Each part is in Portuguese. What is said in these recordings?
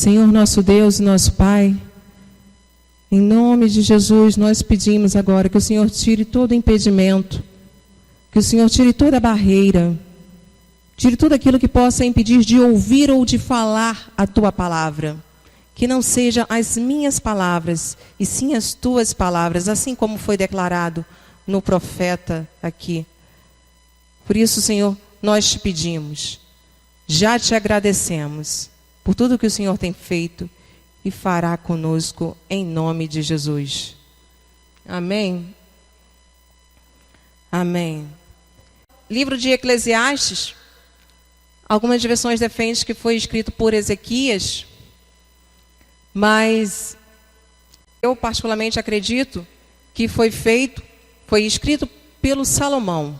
Senhor nosso Deus e nosso Pai, em nome de Jesus, nós pedimos agora que o Senhor tire todo impedimento, que o Senhor tire toda barreira, tire tudo aquilo que possa impedir de ouvir ou de falar a Tua palavra. Que não sejam as minhas palavras, e sim as Tuas palavras, assim como foi declarado no profeta aqui. Por isso, Senhor, nós te pedimos, já te agradecemos por tudo que o Senhor tem feito e fará conosco em nome de Jesus. Amém? Amém. Livro de Eclesiastes, algumas versões defendem que foi escrito por Ezequias, mas eu particularmente acredito que foi escrito pelo Salomão.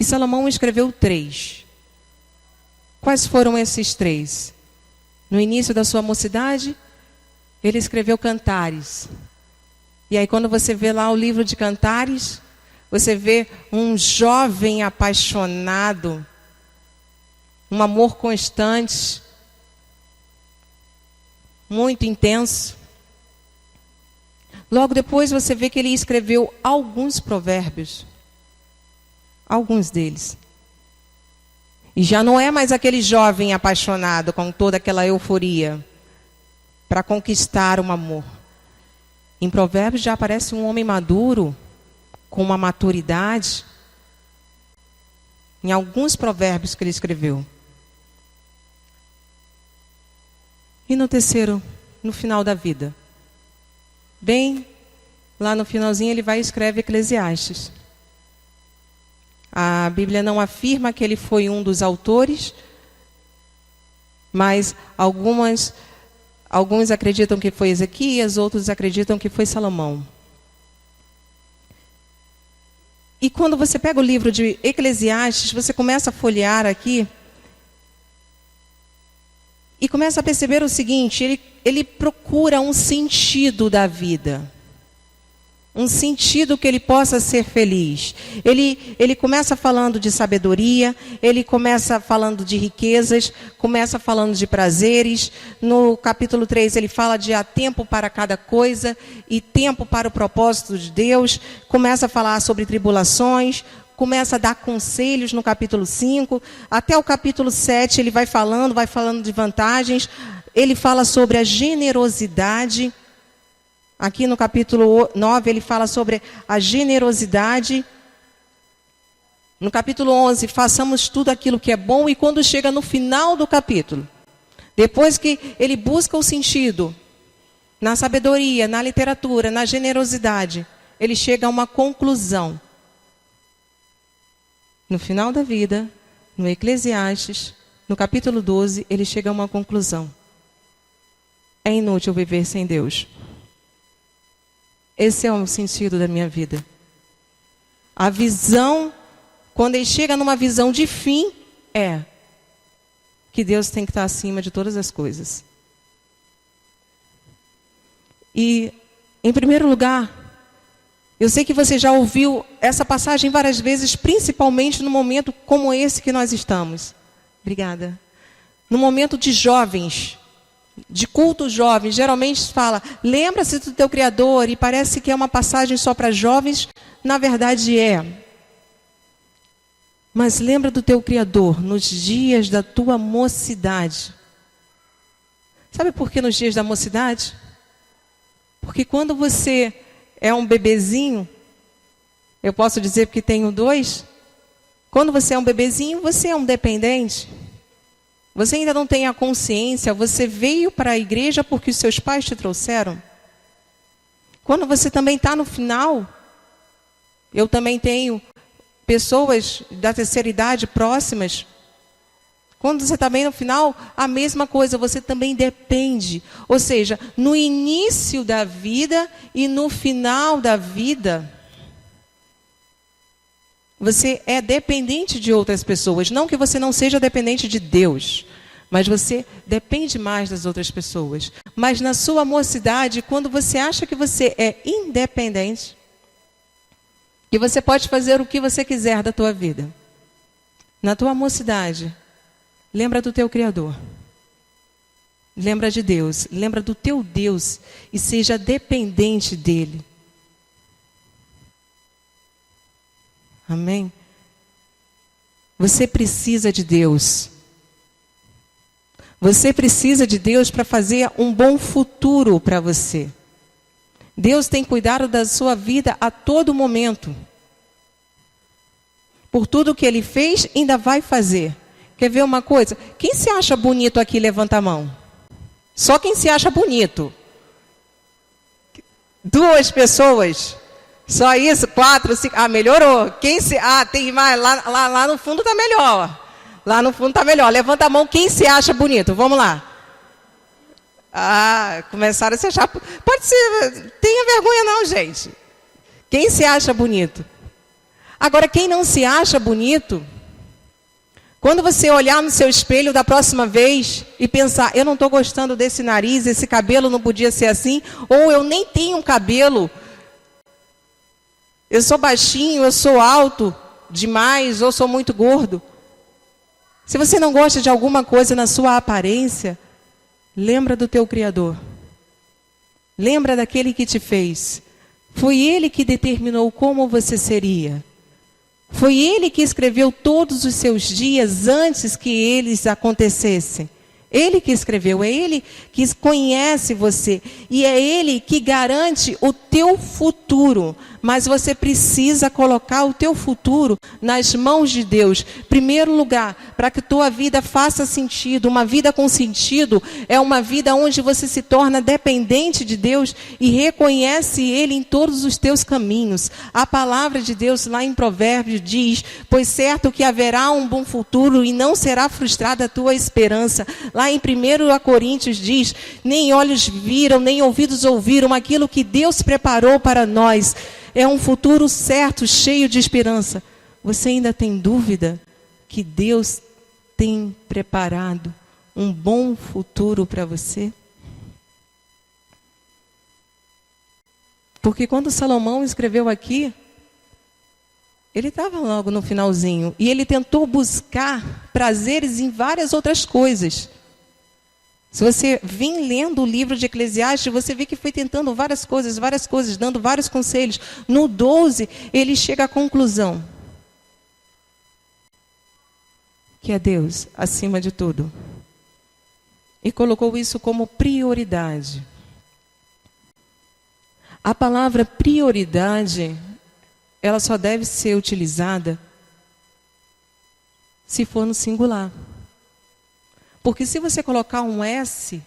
E Salomão escreveu 3. Quais foram esses 3? No início da sua mocidade, ele escreveu Cantares. E aí quando você vê lá o livro de Cantares, você vê um jovem apaixonado, um amor constante, muito intenso. Logo depois você vê que ele escreveu alguns provérbios. Alguns deles. E já não é mais aquele jovem apaixonado com toda aquela euforia para conquistar um amor. Em Provérbios já aparece um homem maduro, com uma maturidade. Em alguns provérbios que ele escreveu. E no terceiro, no final da vida. Bem, lá no finalzinho ele vai e escreve Eclesiastes. A Bíblia não afirma que ele foi um dos autores, mas alguns acreditam que foi Ezequias, outros acreditam que foi Salomão. E quando você pega o livro de Eclesiastes, você começa a folhear aqui e começa a perceber o seguinte, ele procura um sentido da vida. Um sentido que ele possa ser feliz. Ele começa falando de sabedoria, ele começa falando de riquezas, começa falando de prazeres. No capítulo 3 ele fala de há tempo para cada coisa e tempo para o propósito de Deus. Começa a falar sobre tribulações, começa a dar conselhos no capítulo 5. Até o capítulo 7 ele vai falando de vantagens. Ele fala sobre a generosidade. Aqui no capítulo 9 ele fala sobre a generosidade. No capítulo 11, façamos tudo aquilo que é bom. E quando chega no final do capítulo, depois que ele busca o sentido na sabedoria, na literatura, na generosidade, ele chega a uma conclusão. No final da vida, no Eclesiastes, no capítulo 12, ele chega a uma conclusão. É inútil viver sem Deus. Esse é o sentido da minha vida. A visão, quando ele chega numa visão de fim, é que Deus tem que estar acima de todas as coisas. E, em primeiro lugar, eu sei que você já ouviu essa passagem várias vezes, principalmente no momento como esse que nós estamos. Obrigada. No momento de jovens, de culto jovem, geralmente fala, lembra-se do teu Criador, e parece que é uma passagem só para jovens, na verdade é. Mas lembra do teu Criador nos dias da tua mocidade. Sabe por que nos dias da mocidade? Porque quando você é um bebezinho, eu posso dizer porque tenho 2, quando você é um bebezinho, você é um dependente. Você ainda não tem a consciência, você veio para a igreja porque os seus pais te trouxeram. Quando você também está no final, eu também tenho pessoas da terceira idade próximas. Quando você está bem no final, a mesma coisa, você também depende. Ou seja, no início da vida e no final da vida, você é dependente de outras pessoas. Não que você não seja dependente de Deus, mas você depende mais das outras pessoas. Mas na sua mocidade, quando você acha que você é independente, que você pode fazer o que você quiser da tua vida, na tua mocidade, lembra do teu Criador. lembra de Deus, lembra do teu Deus e seja dependente dele. Amém? Você precisa de Deus. Você precisa de Deus para fazer um bom futuro para você. Deus tem cuidado da sua vida a todo momento. Por tudo que Ele fez, ainda vai fazer. Quer ver uma coisa? Quem se acha bonito aqui, levanta a mão. Só quem se acha bonito. 2 pessoas. Só isso? 4, 5. Ah, melhorou. Quem se... Ah, tem mais. Lá no fundo está melhor. Lá no fundo está melhor. Levanta a mão quem se acha bonito. Vamos lá. Ah, começaram a se achar... Pode ser... Tenha vergonha não, gente. Quem se acha bonito? Agora, quem não se acha bonito... Quando você olhar no seu espelho da próxima vez e pensar, eu não estou gostando desse nariz, esse cabelo não podia ser assim, ou eu nem tenho cabelo... Eu sou baixinho, eu sou alto demais, ou sou muito gordo. Se você não gosta de alguma coisa na sua aparência, lembra do teu Criador. Lembra daquele que te fez. Foi Ele que determinou como você seria. Foi Ele que escreveu todos os seus dias antes que eles acontecessem. Ele que escreveu, é Ele que conhece você. E é Ele que garante o teu futuro. Mas você precisa colocar o teu futuro nas mãos de Deus. Primeiro lugar, para que tua vida faça sentido. Uma vida com sentido é uma vida onde você se torna dependente de Deus e reconhece Ele em todos os teus caminhos. A palavra de Deus lá em Provérbios diz, pois certo que haverá um bom futuro e não será frustrada a tua esperança. Lá em 1 Coríntios diz, nem olhos viram, nem ouvidos ouviram aquilo que Deus preparou para nós. É um futuro certo, cheio de esperança. Você ainda tem dúvida que Deus tem preparado um bom futuro para você? Porque quando Salomão escreveu aqui, ele estava logo no finalzinho. E ele tentou buscar prazeres em várias outras coisas. Se você vir lendo o livro de Eclesiastes, você vê que foi tentando várias coisas, dando vários conselhos. No 12, ele chega à conclusão. Que é Deus acima de tudo. E colocou isso como prioridade. A palavra prioridade, ela só deve ser utilizada se for no singular. Porque se você colocar um S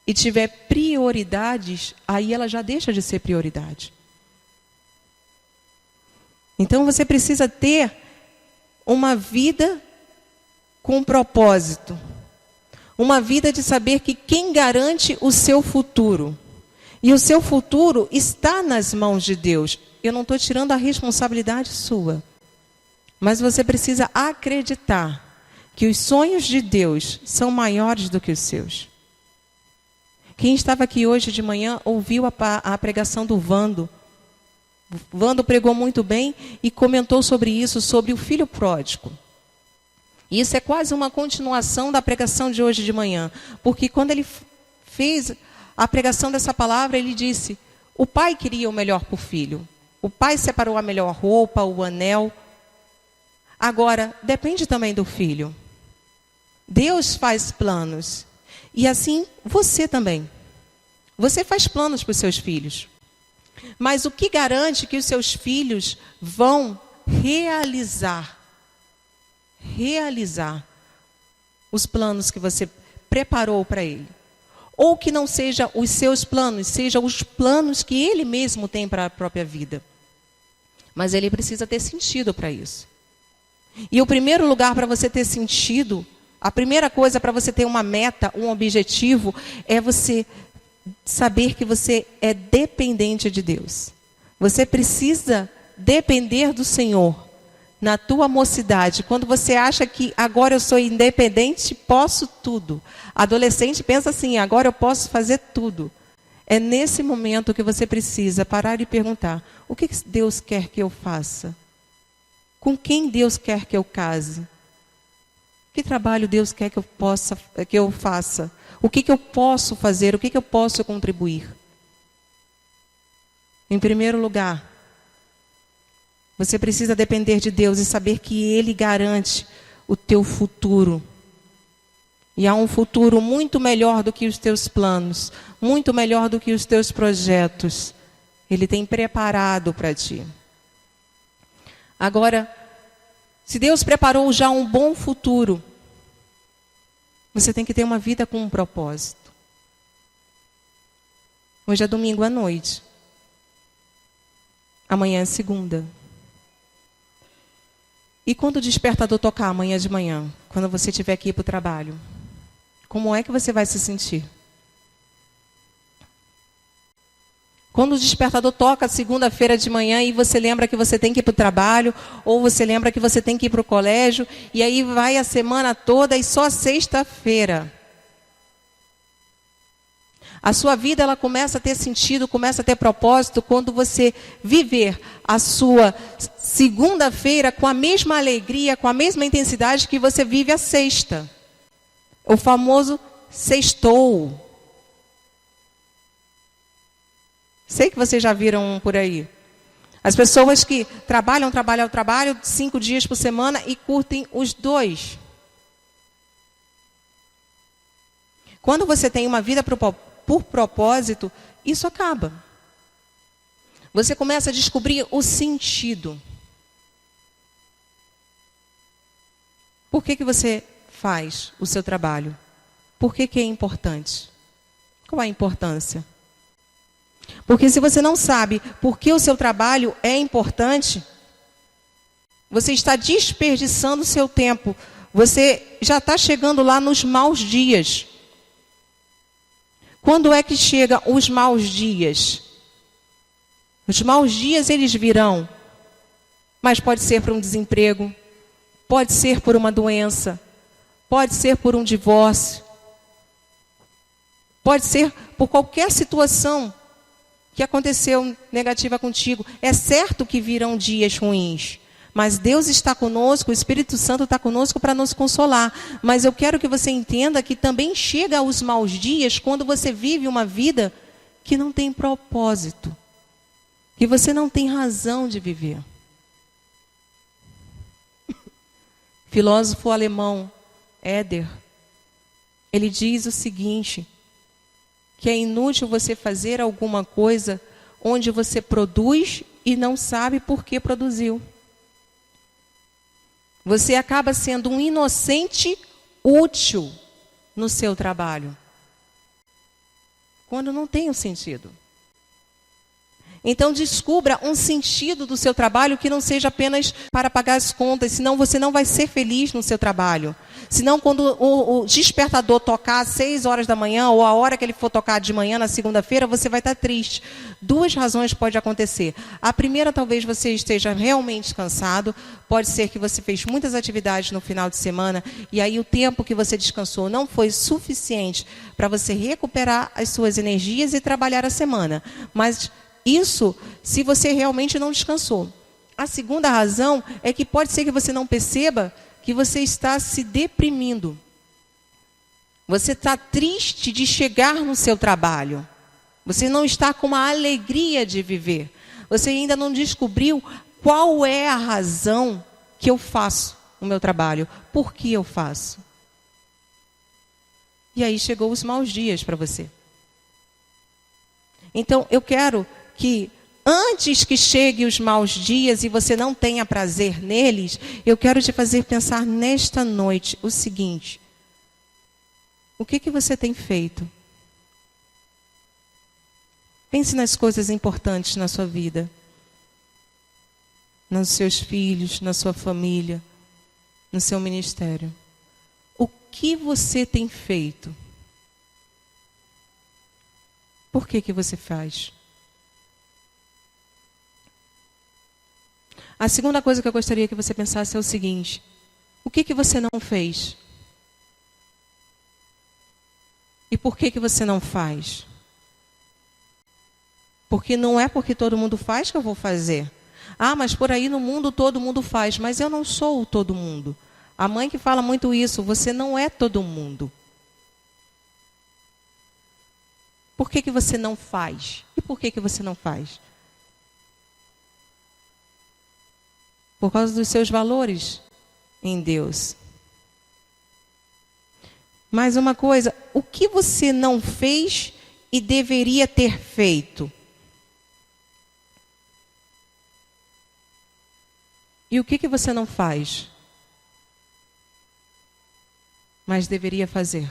e tiver prioridades, aí ela já deixa de ser prioridade. Então você precisa ter uma vida com propósito. Uma vida de saber que quem garante o seu futuro. E o seu futuro está nas mãos de Deus. Eu não estou tirando a responsabilidade sua. Mas você precisa acreditar que os sonhos de Deus são maiores do que os seus. Quem estava aqui hoje de manhã ouviu a pregação do Vando. O Vando pregou muito bem e comentou sobre isso, sobre o filho pródigo. E isso é quase uma continuação da pregação de hoje de manhã. Porque quando ele fez a pregação dessa palavra, ele disse, o pai queria o melhor para o filho. O pai separou a melhor roupa, o anel. Agora, depende também do filho. Deus faz planos. E assim, você também. Você faz planos para os seus filhos. Mas o que garante que os seus filhos vão realizar os planos que você preparou para ele? Ou que não seja os seus planos, sejam os planos que ele mesmo tem para a própria vida. Mas ele precisa ter sentido para isso. E o primeiro lugar para você ter sentido, a primeira coisa para você ter uma meta, um objetivo, é você saber que você é dependente de Deus. Você precisa depender do Senhor. Na tua mocidade, quando você acha que agora eu sou independente, posso tudo. Adolescente pensa assim, agora eu posso fazer tudo. É nesse momento que você precisa parar e perguntar, o que Deus quer que eu faça? Com quem Deus quer que eu case? Que trabalho Deus quer que eu faça? O que eu posso fazer? O que eu posso contribuir? Em primeiro lugar, você precisa depender de Deus e saber que Ele garante o teu futuro. E há um futuro muito melhor do que os teus planos, muito melhor do que os teus projetos. Ele tem preparado para ti. Agora, se Deus preparou já um bom futuro, você tem que ter uma vida com um propósito. Hoje é domingo à noite. Amanhã é segunda. E quando o despertador tocar amanhã de manhã, quando você tiver que ir para o trabalho, como é que você vai se sentir? Quando o despertador toca segunda-feira de manhã e você lembra que você tem que ir para o trabalho, ou você lembra que você tem que ir para o colégio, e aí vai a semana toda e só sexta-feira. A sua vida ela começa a ter sentido, começa a ter propósito quando você viver a sua segunda-feira com a mesma alegria, com a mesma intensidade que você vive a sexta. O famoso sextou. Sei que vocês já viram por aí. As pessoas que trabalham 5 dias por semana e curtem os 2. Quando você tem uma vida por propósito, isso acaba. Você começa a descobrir o sentido. Por que você faz o seu trabalho? Por que é importante? Qual a importância? Porque se você não sabe por que o seu trabalho é importante, você está desperdiçando o seu tempo. Você já está chegando lá nos maus dias. Quando é que chegam os maus dias? Os maus dias eles virão. Mas pode ser por um desemprego, pode ser por uma doença, pode ser por um divórcio, pode ser por qualquer situação que aconteceu negativa contigo. É certo que virão dias ruins, mas Deus está conosco, o Espírito Santo está conosco para nos consolar. Mas eu quero que você entenda que também chega aos maus dias quando você vive uma vida que não tem propósito, que você não tem razão de viver. Filósofo alemão Éder, ele diz o seguinte, que é inútil você fazer alguma coisa onde você produz e não sabe por que produziu. Você acaba sendo um inocente útil no seu trabalho, quando não tem um sentido. Então descubra um sentido do seu trabalho que não seja apenas para pagar as contas, senão você não vai ser feliz no seu trabalho. Senão quando o despertador tocar às 6 horas da manhã, ou a hora que ele for tocar de manhã na segunda-feira, você vai estar triste. 2 razões podem acontecer. A primeira, talvez você esteja realmente cansado. Pode ser que você fez muitas atividades no final de semana, e aí o tempo que você descansou não foi suficiente para você recuperar as suas energias e trabalhar a semana. Mas isso se você realmente não descansou. A segunda razão é que pode ser que você não perceba que você está se deprimindo. Você está triste de chegar no seu trabalho. Você não está com uma alegria de viver. Você ainda não descobriu qual é a razão que eu faço o meu trabalho. Por que eu faço? E aí chegou os maus dias para você. Então eu quero que antes que chegue os maus dias e você não tenha prazer neles, eu quero te fazer pensar nesta noite o seguinte: o que você tem feito? Pense nas coisas importantes na sua vida, nos seus filhos, na sua família, no seu ministério. O que você tem feito? Por que você faz? A segunda coisa que eu gostaria que você pensasse é o seguinte: o que você não fez? E por que você não faz? Porque não é porque todo mundo faz que eu vou fazer. Ah, mas por aí no mundo todo mundo faz, mas eu não sou o todo mundo. A mãe que fala muito isso, você não é todo mundo. Por que você não faz? E por que você não faz? Por causa dos seus valores em Deus. Mais uma coisa, o que você não fez e deveria ter feito? E o que você não faz, mas deveria fazer?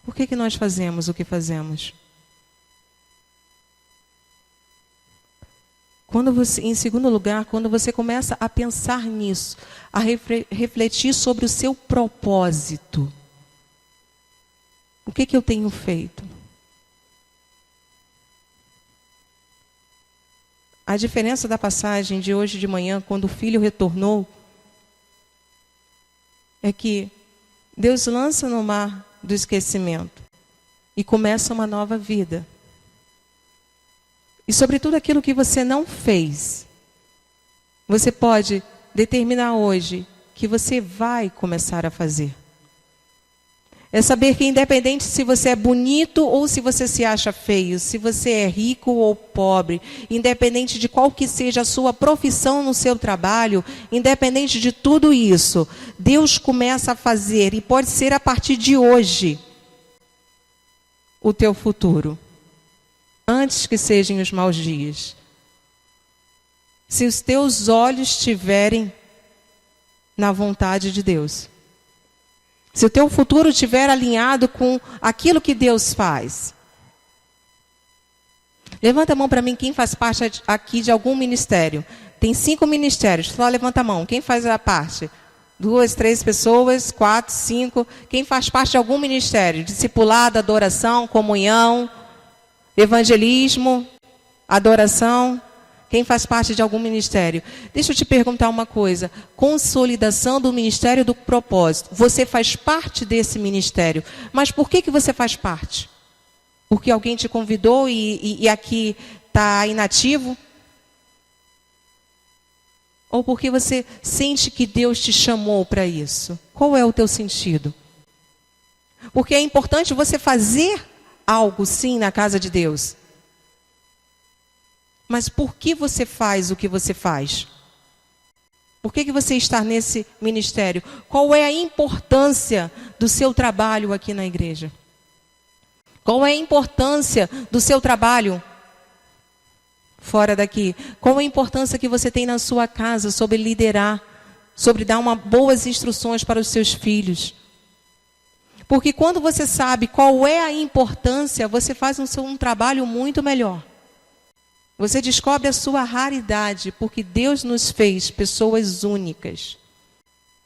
Por que nós fazemos o que fazemos? Em segundo lugar, quando você começa a pensar nisso, a refletir sobre o seu propósito. O que eu tenho feito? A diferença da passagem de hoje de manhã, quando o filho retornou, é que Deus lança no mar do esquecimento e começa uma nova vida. E sobre tudo aquilo que você não fez, você pode determinar hoje que você vai começar a fazer. É saber que independente se você é bonito ou se você se acha feio, se você é rico ou pobre, independente de qual que seja a sua profissão no seu trabalho, independente de tudo isso, Deus começa a fazer, e pode ser a partir de hoje, o teu futuro. Antes que sejam os maus dias. Se os teus olhos estiverem na vontade de Deus. Se o teu futuro estiver alinhado com aquilo que Deus faz. Levanta a mão para mim quem faz parte aqui de algum ministério. Tem 5 ministérios, só levanta a mão. Quem faz a parte? 2, 3 pessoas, 4, 5. Quem faz parte de algum ministério? Discipulado, adoração, comunhão, evangelismo, adoração. Quem faz parte de algum ministério? Deixa eu te perguntar uma coisa. Consolidação do ministério do propósito. Você faz parte desse ministério. Mas por que você faz parte? Porque alguém te convidou e aqui está inativo? Ou porque você sente que Deus te chamou para isso? Qual é o teu sentido? Porque é importante você fazer algo, sim, na casa de Deus. Mas por que você faz o que você faz? Por que você está nesse ministério? Qual é a importância do seu trabalho aqui na igreja? Qual é a importância do seu trabalho fora daqui? Qual a importância que você tem na sua casa sobre liderar, sobre dar boas instruções para os seus filhos? Porque quando você sabe qual é a importância, você faz um trabalho muito melhor. Você descobre a sua raridade, porque Deus nos fez pessoas únicas.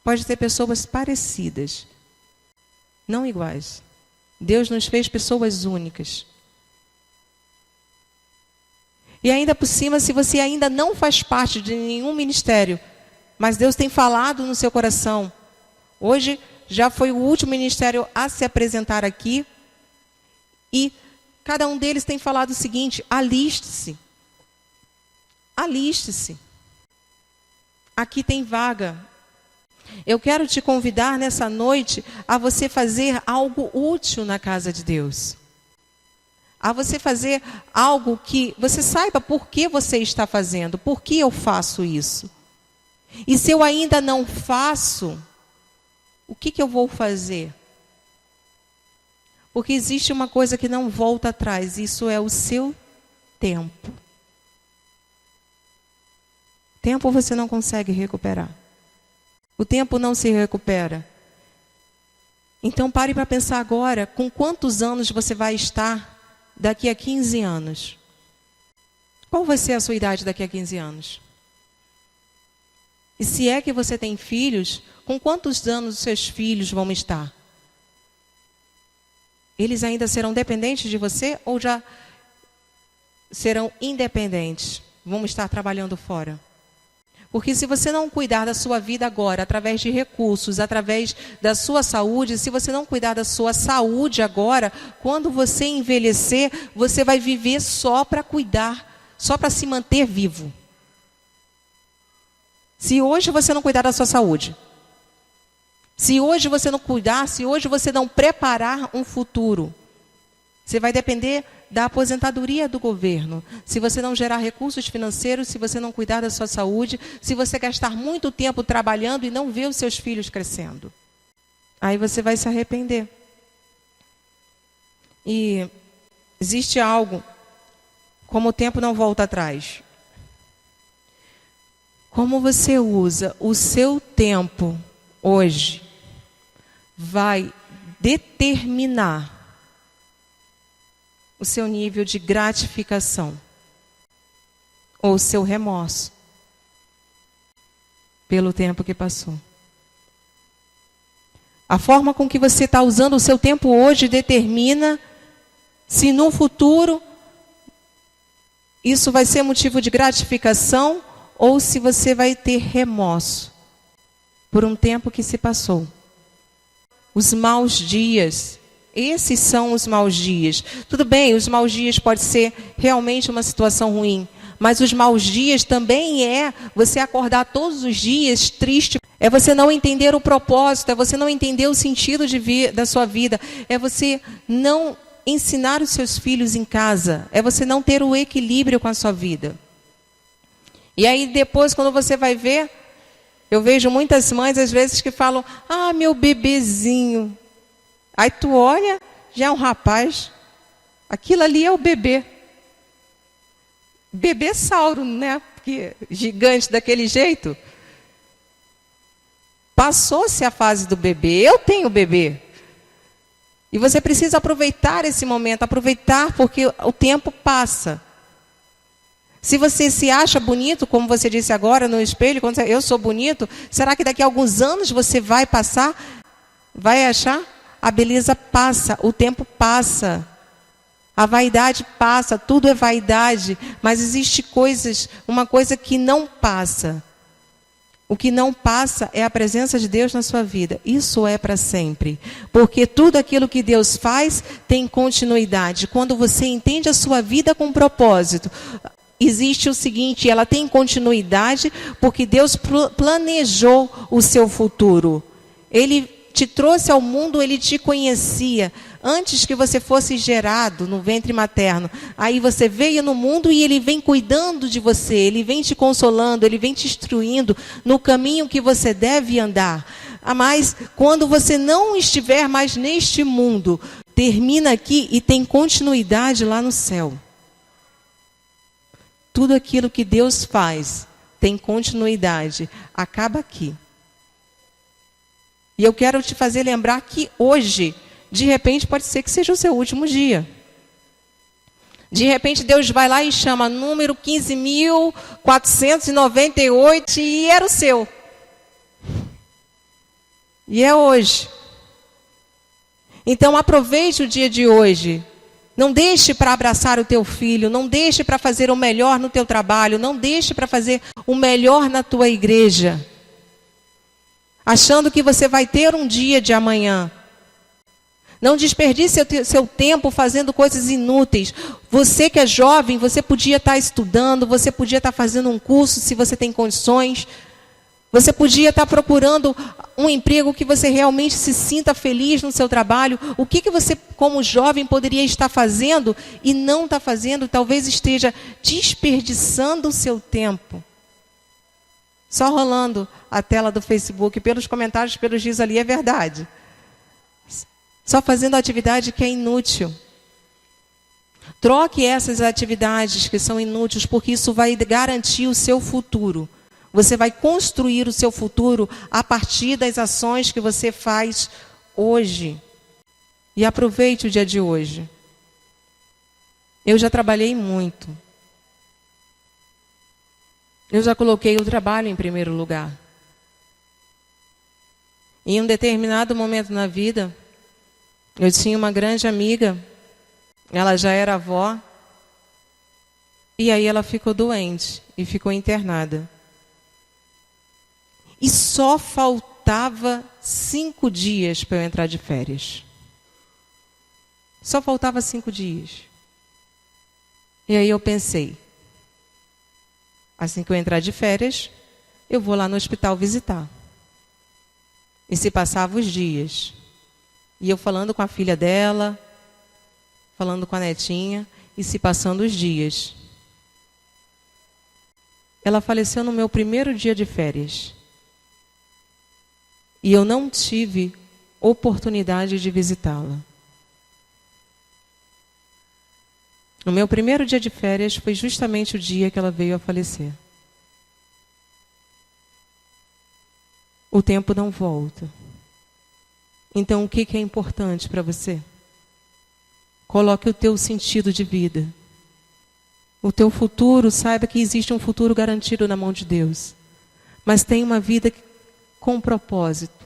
Pode ter pessoas parecidas, não iguais. Deus nos fez pessoas únicas. E ainda por cima, se você ainda não faz parte de nenhum ministério, mas Deus tem falado no seu coração. Hoje já foi o último ministério a se apresentar aqui. E cada um deles tem falado o seguinte: aliste-se. Aliste-se. Aqui tem vaga. Eu quero te convidar nessa noite a você fazer algo útil na casa de Deus. A você fazer algo que você saiba por que você está fazendo, por que eu faço isso. E se eu ainda não faço, o que eu vou fazer? Porque existe uma coisa que não volta atrás, isso é o seu tempo. Tempo você não consegue recuperar. O tempo não se recupera. Então pare para pensar agora, com quantos anos você vai estar daqui a 15 anos? Qual vai ser a sua idade daqui a 15 anos? E se é que você tem filhos, com quantos anos os seus filhos vão estar? Eles ainda serão dependentes de você ou já serão independentes? Vão estar trabalhando fora? Porque se você não cuidar da sua vida agora, através de recursos, através da sua saúde, se você não cuidar da sua saúde agora, quando você envelhecer, você vai viver só para cuidar, só para se manter vivo. Se hoje você não cuidar da sua saúde, se hoje você não cuidar, se hoje você não preparar um futuro, você vai depender da aposentadoria do governo. Se você não gerar recursos financeiros, se você não cuidar da sua saúde, se você gastar muito tempo trabalhando e não ver os seus filhos crescendo, aí você vai se arrepender. E existe algo, como o tempo não volta atrás. Como você usa o seu tempo hoje vai determinar o seu nível de gratificação ou o seu remorso pelo tempo que passou. A forma com que você está usando o seu tempo hoje determina se no futuro isso vai ser motivo de gratificação ou se você vai ter remorso por um tempo que se passou. Os maus dias, esses são os maus dias. Tudo bem, os maus dias pode ser realmente uma situação ruim, mas os maus dias também é você acordar todos os dias triste, é você não entender o propósito, é você não entender o sentido da sua vida, é você não ensinar os seus filhos em casa, é você não ter o equilíbrio com a sua vida. E aí depois, quando você vai ver, eu vejo muitas mães às vezes que falam, meu bebezinho. Aí tu olha, já é um rapaz, aquilo ali é o bebê. Bebê sauro, né? Porque gigante daquele jeito. Passou-se a fase do bebê, eu tenho bebê. E você precisa aproveitar esse momento, aproveitar porque o tempo passa. Se você se acha bonito, como você disse agora no espelho, quando eu sou bonito, será que daqui a alguns anos você vai passar, vai achar? A beleza passa, o tempo passa, a vaidade passa, tudo é vaidade, mas existe uma coisa que não passa. O que não passa é a presença de Deus na sua vida. Isso é para sempre. Porque tudo aquilo que Deus faz tem continuidade. Quando você entende a sua vida com propósito, existe o seguinte, ela tem continuidade porque Deus planejou o seu futuro. Ele te trouxe ao mundo, Ele te conhecia antes que você fosse gerado no ventre materno. Aí você veio no mundo e Ele vem cuidando de você, Ele vem te consolando, Ele vem te instruindo no caminho que você deve andar. Mas quando você não estiver mais neste mundo, termina aqui e tem continuidade lá no céu. Tudo aquilo que Deus faz tem continuidade, acaba aqui. E eu quero te fazer lembrar que hoje, de repente, pode ser que seja o seu último dia. De repente, Deus vai lá e chama número 15.498 e era o seu. E é hoje. Então, aproveite o dia de hoje. Não deixe para abraçar o teu filho, não deixe para fazer o melhor no teu trabalho, não deixe para fazer o melhor na tua igreja, achando que você vai ter um dia de amanhã. Não desperdice seu tempo fazendo coisas inúteis. Você que é jovem, você podia estar estudando, você podia estar fazendo um curso se você tem condições. Você podia estar procurando um emprego que você realmente se sinta feliz no seu trabalho. O que você, como jovem, poderia estar fazendo e não está fazendo? Talvez esteja desperdiçando o seu tempo. Só rolando a tela do Facebook, pelos comentários, pelos dias ali, é verdade. Só fazendo atividade que é inútil. Troque essas atividades que são inúteis, porque isso vai garantir o seu futuro. Você vai construir o seu futuro a partir das ações que você faz hoje. E aproveite o dia de hoje. Eu já trabalhei muito. Eu já coloquei o trabalho em primeiro lugar. Em um determinado momento na vida, eu tinha uma grande amiga, ela já era avó, e aí ela ficou doente e ficou internada. E só faltava 5 dias para eu entrar de férias. Só faltava 5 dias. E aí eu pensei, assim que eu entrar de férias, eu vou lá no hospital visitar. E se passavam os dias. E eu falando com a filha dela, falando com a netinha, e se passando os dias. Ela faleceu no meu primeiro dia de férias. E eu não tive oportunidade de visitá-la. No meu primeiro dia de férias foi justamente o dia que ela veio a falecer. O tempo não volta. Então, o que é importante para você? Coloque o teu sentido de vida. O teu futuro, saiba que existe um futuro garantido na mão de Deus. Mas tenha uma vida com propósito.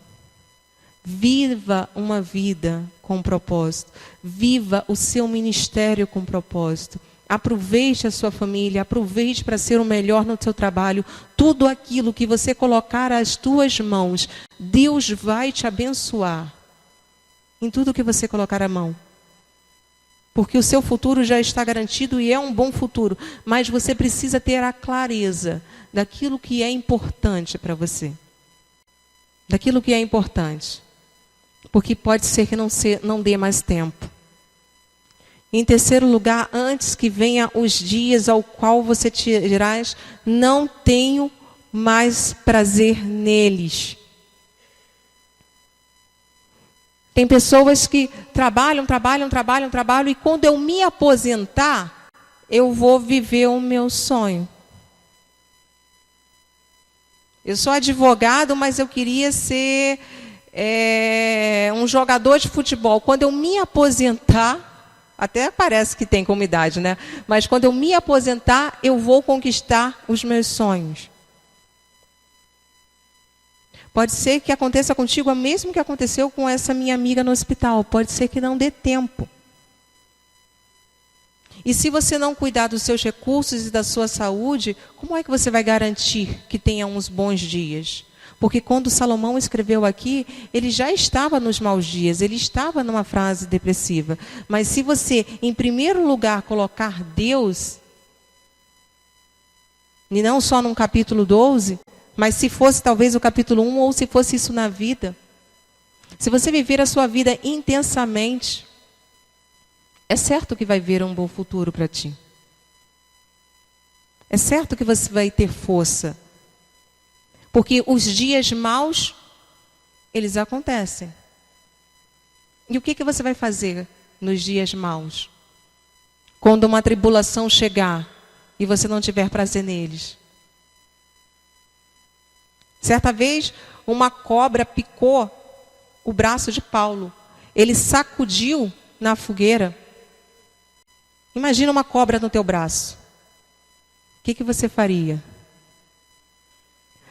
Viva uma vida com propósito. Viva o seu ministério com propósito. Aproveite a sua família, aproveite para ser o melhor no seu trabalho. Tudo aquilo que você colocar às tuas mãos, Deus vai te abençoar. Em tudo que você colocar a mão. Porque o seu futuro já está garantido e é um bom futuro. Mas você precisa ter a clareza daquilo que é importante para você. Daquilo que é importante. Porque pode ser que não dê mais tempo. Em terceiro lugar, antes que venha os dias ao qual você te dirás, não tenho mais prazer neles. Tem pessoas que trabalham e quando eu me aposentar, eu vou viver o meu sonho. Eu sou advogado, mas eu queria ser um jogador de futebol. Quando eu me aposentar, até parece que tem como idade, né? Mas quando eu me aposentar, eu vou conquistar os meus sonhos. Pode ser que aconteça contigo o mesmo que aconteceu com essa minha amiga no hospital. Pode ser que não dê tempo. E se você não cuidar dos seus recursos e da sua saúde, como é que você vai garantir que tenha uns bons dias? Porque quando Salomão escreveu aqui, ele já estava nos maus dias, ele estava numa fase depressiva. Mas se você, em primeiro lugar, colocar Deus, e não só no capítulo 12, mas se fosse talvez o capítulo 1, ou se fosse isso na vida, se você viver a sua vida intensamente, é certo que vai vir um bom futuro para ti. É certo que você vai ter força. Porque os dias maus, eles acontecem. E o que você vai fazer nos dias maus? Quando uma tribulação chegar e você não tiver prazer neles. Certa vez, uma cobra picou o braço de Paulo. Ele sacudiu na fogueira. Imagina uma cobra no teu braço. O que você faria?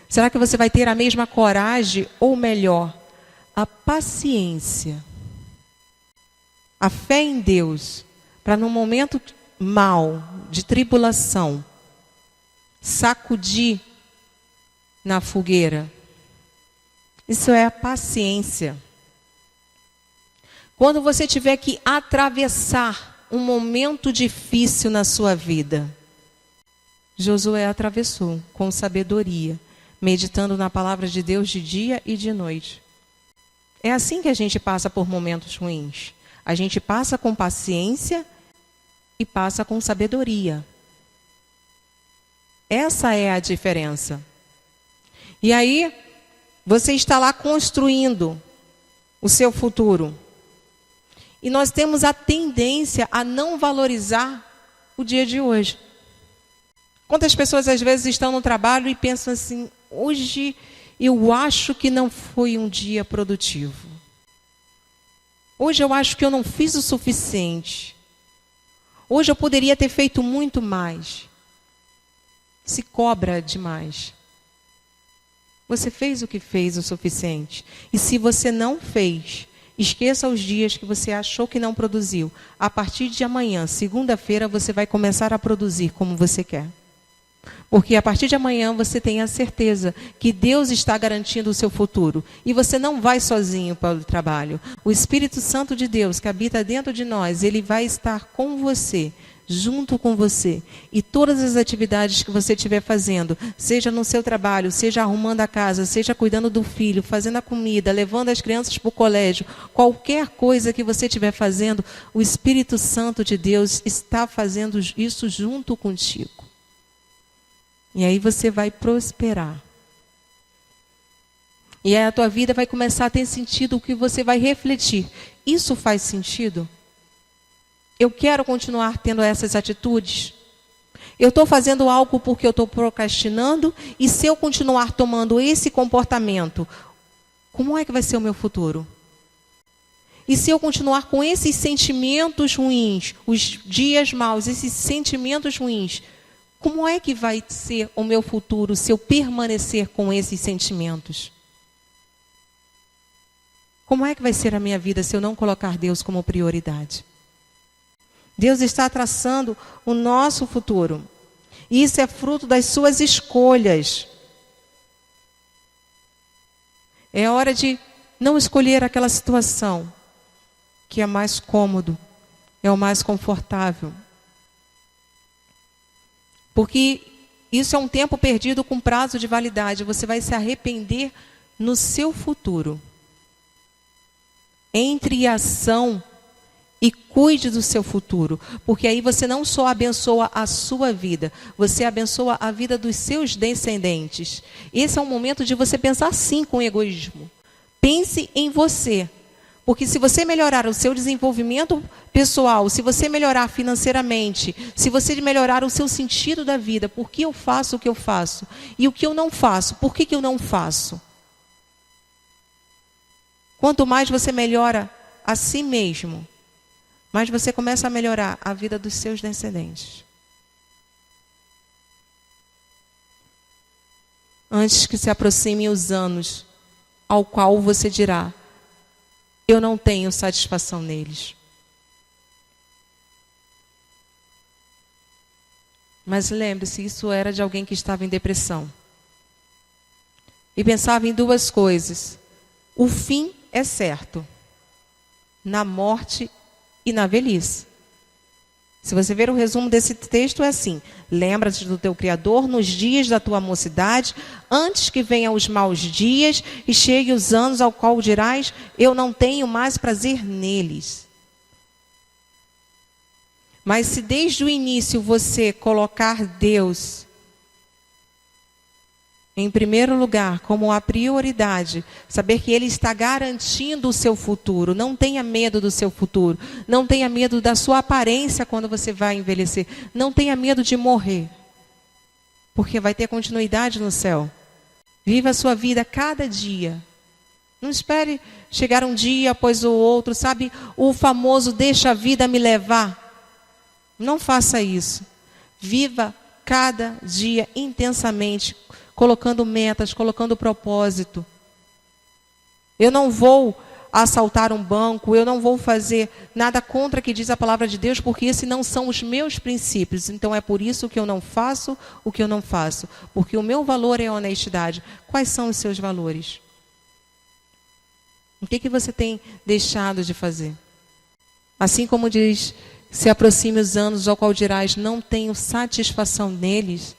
Será que você vai ter a mesma coragem, ou melhor, a paciência, a fé em Deus, para num momento mau, de tribulação, sacudir na fogueira? Isso é a paciência. Quando você tiver que atravessar um momento difícil na sua vida, Josué atravessou com sabedoria, meditando na palavra de Deus de dia e de noite. É assim que a gente passa por momentos ruins. A gente passa com paciência e passa com sabedoria. Essa é a diferença. E aí, você está lá construindo o seu futuro. E nós temos a tendência a não valorizar o dia de hoje. Quantas pessoas às vezes estão no trabalho e pensam assim: hoje eu acho que não foi um dia produtivo. Hoje eu acho que eu não fiz o suficiente. Hoje eu poderia ter feito muito mais. Se cobra demais. Você fez o que fez o suficiente. E se você não fez, esqueça os dias que você achou que não produziu. A partir de amanhã, segunda-feira, você vai começar a produzir como você quer. Porque a partir de amanhã você tem a certeza que Deus está garantindo o seu futuro. E você não vai sozinho para o trabalho. O Espírito Santo de Deus, que habita dentro de nós, ele vai estar com você junto com você. E todas as atividades que você estiver fazendo, seja no seu trabalho, seja arrumando a casa, seja cuidando do filho, fazendo a comida, levando as crianças para o colégio, qualquer coisa que você estiver fazendo, o Espírito Santo de Deus está fazendo isso junto contigo. E aí você vai prosperar. E aí a tua vida vai começar a ter sentido, o que você vai refletir. Isso faz sentido? Eu quero continuar tendo essas atitudes? Eu estou fazendo algo porque eu estou procrastinando? E se eu continuar tomando esse comportamento, como é que vai ser o meu futuro? E se eu continuar com esses sentimentos ruins, os dias maus, esses sentimentos ruins, como é que vai ser o meu futuro se eu permanecer com esses sentimentos? Como é que vai ser a minha vida se eu não colocar Deus como prioridade? Deus está traçando o nosso futuro. E isso é fruto das suas escolhas. É hora de não escolher aquela situação que é mais cômodo, é o mais confortável. Porque isso é um tempo perdido com prazo de validade. Você vai se arrepender no seu futuro. Entre em ação e cuide do seu futuro, porque aí você não só abençoa a sua vida, você abençoa a vida dos seus descendentes. Esse é um momento de você pensar sim com egoísmo. Pense em você, porque se você melhorar o seu desenvolvimento pessoal, se você melhorar financeiramente, se você melhorar o seu sentido da vida, por que eu faço o que eu faço? E o que eu não faço, por que eu não faço? Quanto mais você melhora a si mesmo, mais você começa a melhorar a vida dos seus descendentes. Antes que se aproximem os anos ao qual você dirá: eu não tenho satisfação neles. Mas lembre-se, isso era de alguém que estava em depressão. E pensava em duas coisas. O fim é certo, na morte e na velhice. Se você ver o resumo desse texto, é assim: lembra-te do teu Criador nos dias da tua mocidade, antes que venham os maus dias e cheguem os anos ao qual dirás: eu não tenho mais prazer neles. Mas se desde o início você colocar Deus em primeiro lugar, como a prioridade, saber que Ele está garantindo o seu futuro. Não tenha medo do seu futuro. Não tenha medo da sua aparência quando você vai envelhecer. Não tenha medo de morrer, porque vai ter continuidade no céu. Viva a sua vida cada dia. Não espere chegar um dia após o outro, sabe? O famoso deixa a vida me levar. Não faça isso. Viva cada dia intensamente, colocando metas, colocando propósito. Eu não vou assaltar um banco, eu não vou fazer nada contra o que diz a palavra de Deus, porque esses não são os meus princípios. Então é por isso que eu não faço o que eu não faço, porque o meu valor é a honestidade. Quais são os seus valores? O que você tem deixado de fazer? Assim como diz: se aproxime os anos ao qual dirás: não tenho satisfação neles.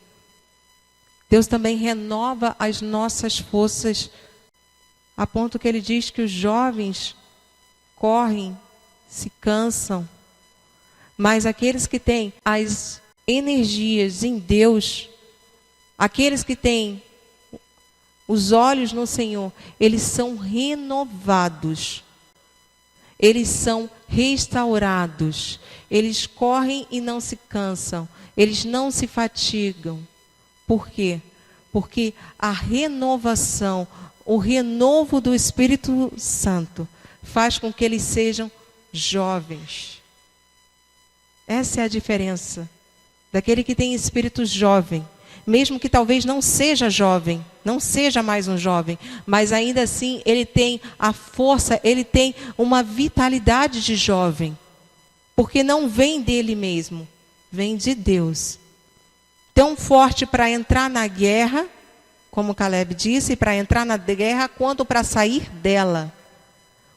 Deus também renova as nossas forças, a ponto que Ele diz que os jovens correm, se cansam, mas aqueles que têm as energias em Deus, aqueles que têm os olhos no Senhor, eles são renovados, eles são restaurados, eles correm e não se cansam, eles não se fatigam. Por quê? Porque a renovação, o renovo do Espírito Santo faz com que eles sejam jovens. Essa é a diferença daquele que tem espírito jovem. Mesmo que talvez não seja jovem, não seja mais um jovem, mas ainda assim ele tem a força, ele tem uma vitalidade de jovem. Porque não vem dele mesmo, vem de Deus. Tão forte para entrar na guerra, como Caleb disse, para entrar na guerra, quanto para sair dela.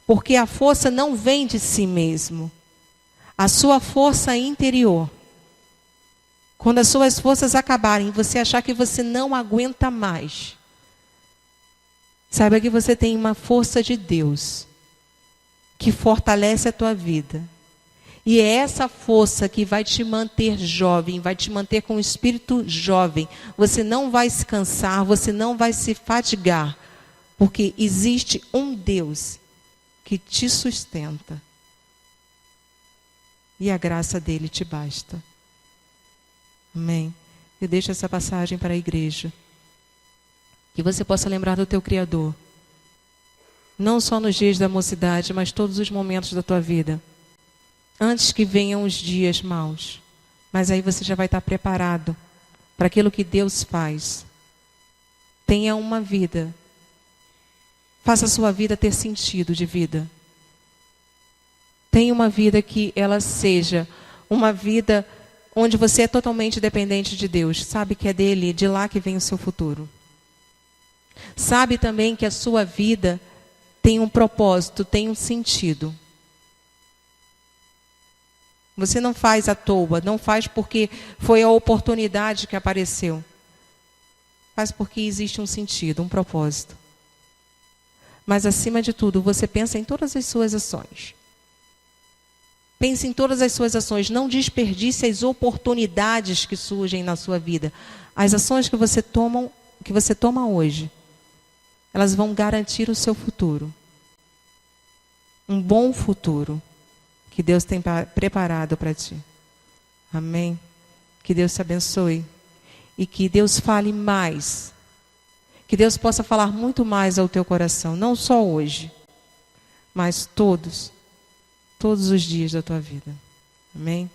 Porque a força não vem de si mesmo. A sua força interior Quando as suas forças acabarem, você achar que você não aguenta mais, saiba que você tem uma força de Deus que fortalece a tua vida. E é essa força que vai te manter jovem, vai te manter com o espírito jovem. Você não vai se cansar, você não vai se fatigar, porque existe um Deus que te sustenta. E a graça dele te basta. Amém. Eu deixo essa passagem para a igreja. Que você possa lembrar do teu Criador. Não só nos dias da mocidade, mas todos os momentos da tua vida. Antes que venham os dias maus. Mas aí você já vai estar preparado para aquilo que Deus faz. Tenha uma vida. Faça a sua vida ter sentido de vida. Tenha uma vida que ela seja uma vida onde você é totalmente dependente de Deus. Sabe que é dele, de lá que vem o seu futuro. Sabe também que a sua vida tem um propósito, tem um sentido. Você não faz à toa, não faz porque foi a oportunidade que apareceu. Faz porque existe um sentido, um propósito. Mas acima de tudo, você pensa em todas as suas ações. Pense em todas as suas ações. Não desperdice as oportunidades que surgem na sua vida. As ações que você toma hoje, elas vão garantir o seu futuro. Um bom futuro que Deus tem preparado para ti. Amém? Que Deus te abençoe. E que Deus fale mais. Que Deus possa falar muito mais ao teu coração. Não só hoje, mas todos os dias da tua vida. Amém?